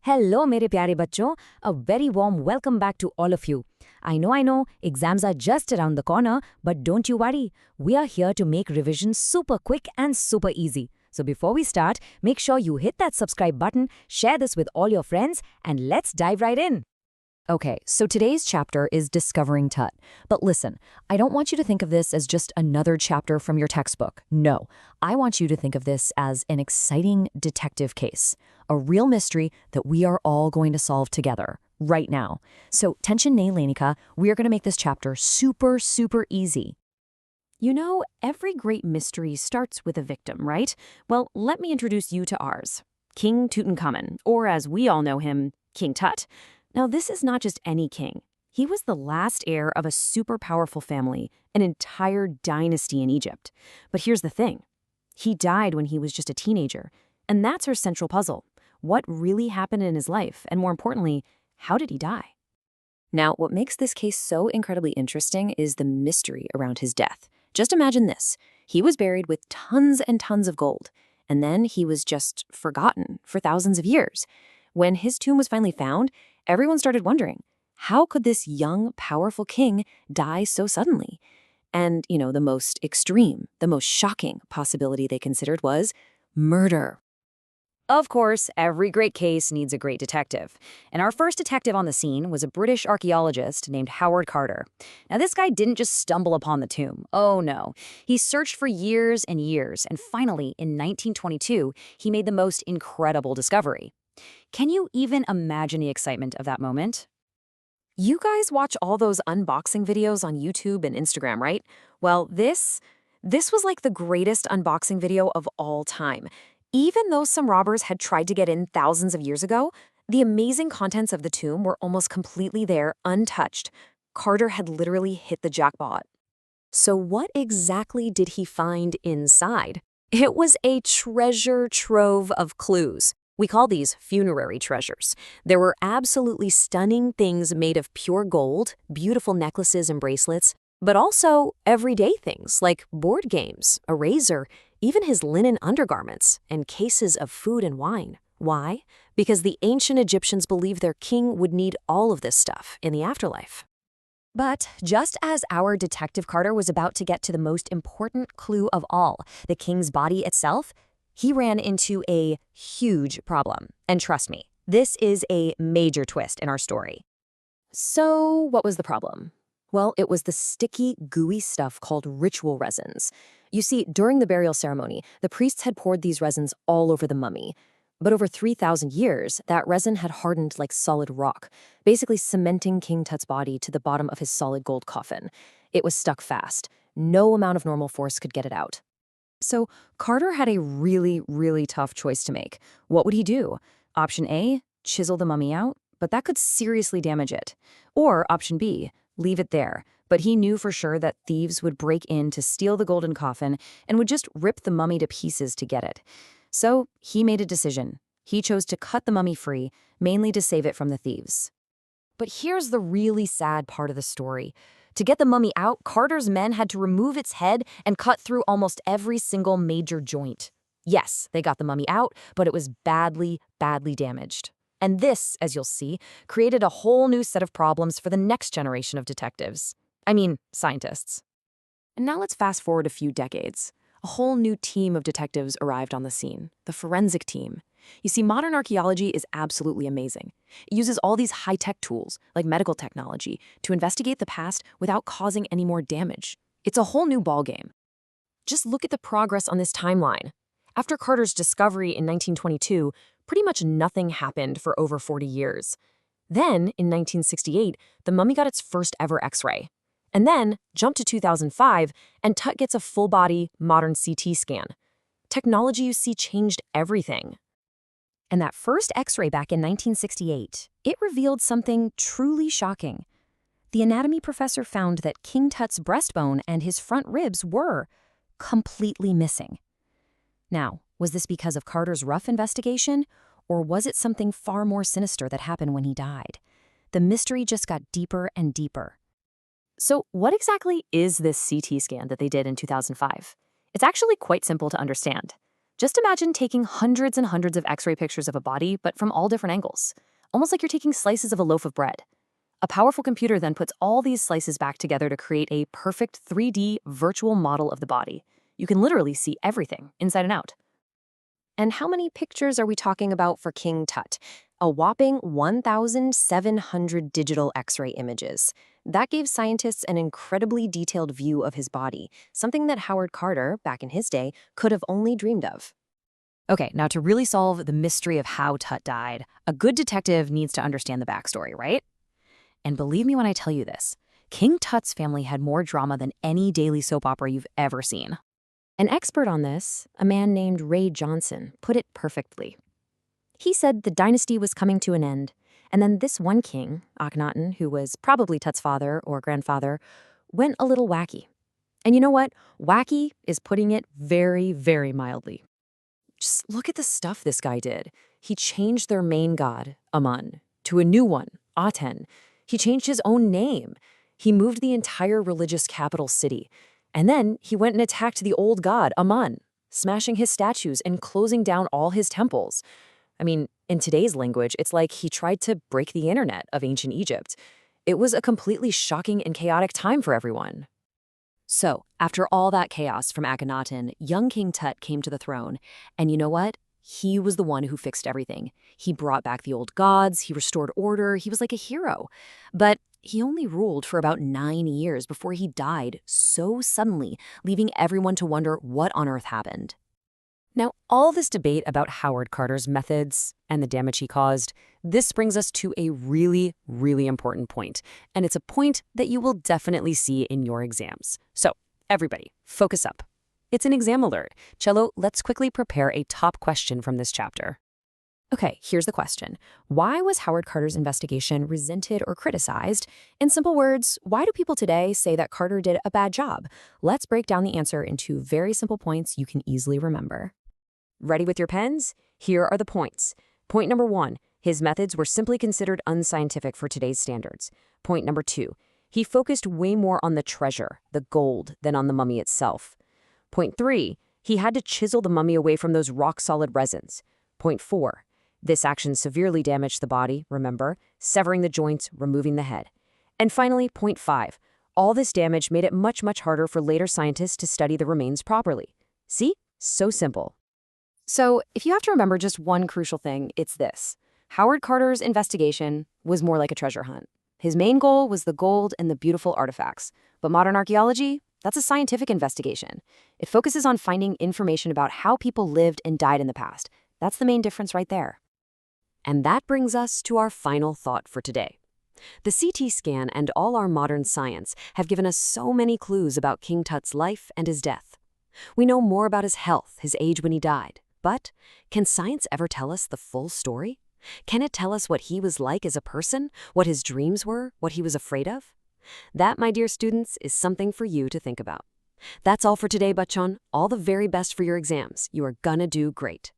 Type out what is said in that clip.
Hello मेरे प्यारे बच्चों, a very warm welcome back to all of you. I know, exams are just around the corner, but don't you worry. We are here to make revision super quick and super easy. So before we start, make sure you hit that subscribe button, share this with all your friends, and let's dive right in. Okay, so today's chapter is Discovering Tut. But listen, I don't want you to think of this as just another chapter from your textbook. No, I want you to think of this as an exciting detective case, a real mystery that we are all going to solve together, right now. So, tension nahi lene ka, we are going to make this chapter super, super easy. You know, every great mystery starts with a victim, right? Well, let me introduce you to ours. King Tutankhamun, or as we all know him, King Tut. Now, this is not just any king. He was the last heir of a super powerful family, an entire dynasty in Egypt. But here's the thing. He died when he was just a teenager, and that's our central puzzle. What really happened in his life, and more importantly, how did he die? Now, what makes this case so incredibly interesting is the mystery around his death. Just imagine this. He was buried with tons and tons of gold, and then he was just forgotten for thousands of years. When his tomb was finally found, everyone started wondering, how could this young, powerful king die so suddenly? And, the most extreme, the most shocking possibility they considered was murder. Of course, every great case needs a great detective. And our first detective on the scene was a British archaeologist named Howard Carter. Now, this guy didn't just stumble upon the tomb. Oh, no. He searched for years and years, and finally, in 1922, he made the most incredible discovery. Can you even imagine the excitement of that moment? You guys watch all those unboxing videos on YouTube and Instagram, right? Well, this was like the greatest unboxing video of all time. Even though some robbers had tried to get in thousands of years ago, the amazing contents of the tomb were almost completely there, untouched. Carter had literally hit the jackpot. So what exactly did he find inside? It was a treasure trove of clues. We call these funerary treasures. There were absolutely stunning things made of pure gold, beautiful necklaces and bracelets, but also everyday things like board games, a razor, even his linen undergarments, and cases of food and wine. Why? Because the ancient Egyptians believed their king would need all of this stuff in the afterlife. But just as our Detective Carter was about to get to the most important clue of all, the king's body itself, he ran into a huge problem. And trust me, this is a major twist in our story. So what was the problem? Well, it was the sticky, gooey stuff called ritual resins. You see, during the burial ceremony, the priests had poured these resins all over the mummy. But over 3,000 years, that resin had hardened like solid rock, basically cementing King Tut's body to the bottom of his solid gold coffin. It was stuck fast. No amount of normal force could get it out. So Carter had a really, really tough choice to make. What would he do? Option A, chisel the mummy out, but that could seriously damage it. Or option B, leave it there, but he knew for sure that thieves would break in to steal the golden coffin and would just rip the mummy to pieces to get it. So he made a decision. He chose to cut the mummy free, mainly to save it from the thieves. But here's the really sad part of the story. To get the mummy out, Carter's men had to remove its head and cut through almost every single major joint. Yes, they got the mummy out, but it was badly, badly damaged. And this, as you'll see, created a whole new set of problems for the next generation of detectives. I mean, scientists. And now let's fast forward a few decades. A whole new team of detectives arrived on the scene, the forensic team. You see, modern archaeology is absolutely amazing. It uses all these high-tech tools, like medical technology, to investigate the past without causing any more damage. It's a whole new ballgame. Just look at the progress on this timeline. After Carter's discovery in 1922, pretty much nothing happened for over 40 years. Then, in 1968, the mummy got its first ever X-ray. And then, jump to 2005, and Tut gets a full-body, modern CT scan. Technology, you see, changed everything. And that first X-ray back in 1968, it revealed something truly shocking. The anatomy professor found that King Tut's breastbone and his front ribs were completely missing. Now, was this because of Carter's rough investigation, or was it something far more sinister that happened when he died? The mystery just got deeper and deeper. So what exactly is this CT scan that they did in 2005? It's actually quite simple to understand. Just imagine taking hundreds and hundreds of X-ray pictures of a body, but from all different angles. Almost like you're taking slices of a loaf of bread. A powerful computer then puts all these slices back together to create a perfect 3D virtual model of the body. You can literally see everything, inside and out. And how many pictures are we talking about for King Tut? A whopping 1,700 digital X-ray images. That gave scientists an incredibly detailed view of his body, something that Howard Carter, back in his day, could have only dreamed of. Okay, now to really solve the mystery of how Tut died, a good detective needs to understand the backstory, right? And believe me when I tell you this, King Tut's family had more drama than any daily soap opera you've ever seen. An expert on this, a man named Ray Johnson, put it perfectly. He said the dynasty was coming to an end, and then this one king, Akhenaten, who was probably Tut's father or grandfather, went a little wacky. And you know what? Wacky is putting it very, very mildly. Just look at the stuff this guy did. He changed their main god, Amun, to a new one, Aten. He changed his own name. He moved the entire religious capital city. And then he went and attacked the old god, Amun, smashing his statues and closing down all his temples. I mean, in today's language, it's like he tried to break the internet of ancient Egypt. It was a completely shocking and chaotic time for everyone. So, after all that chaos from Akhenaten, young King Tut came to the throne. And you know what? He was the one who fixed everything. He brought back the old gods, he restored order, he was like a hero. But he only ruled for about 9 years before he died so suddenly, leaving everyone to wonder what on earth happened. Now, all this debate about Howard Carter's methods and the damage he caused, this brings us to a really, really important point. And it's a point that you will definitely see in your exams. So, everybody, focus up. It's an exam alert. Cello, let's quickly prepare a top question from this chapter. Okay, here's the question. Why was Howard Carter's investigation resented or criticized? In simple words, why do people today say that Carter did a bad job? Let's break down the answer into very simple points you can easily remember. Ready with your pens? Here are the points. Point number 1, his methods were simply considered unscientific for today's standards. Point number 2, he focused way more on the treasure, the gold, than on the mummy itself. Point 3, he had to chisel the mummy away from those rock-solid resins. Point 4, this action severely damaged the body, remember, severing the joints, removing the head. And finally, point 5, all this damage made it much, much harder for later scientists to study the remains properly. See? So simple. So, if you have to remember just one crucial thing, it's this. Howard Carter's investigation was more like a treasure hunt. His main goal was the gold and the beautiful artifacts. But modern archaeology, that's a scientific investigation. It focuses on finding information about how people lived and died in the past. That's the main difference right there. And that brings us to our final thought for today. The CT scan and all our modern science have given us so many clues about King Tut's life and his death. We know more about his health, his age when he died. But can science ever tell us the full story? Can it tell us what he was like as a person, what his dreams were, what he was afraid of? That, my dear students, is something for you to think about. That's all for today, Bachon. All the very best for your exams. You are gonna do great.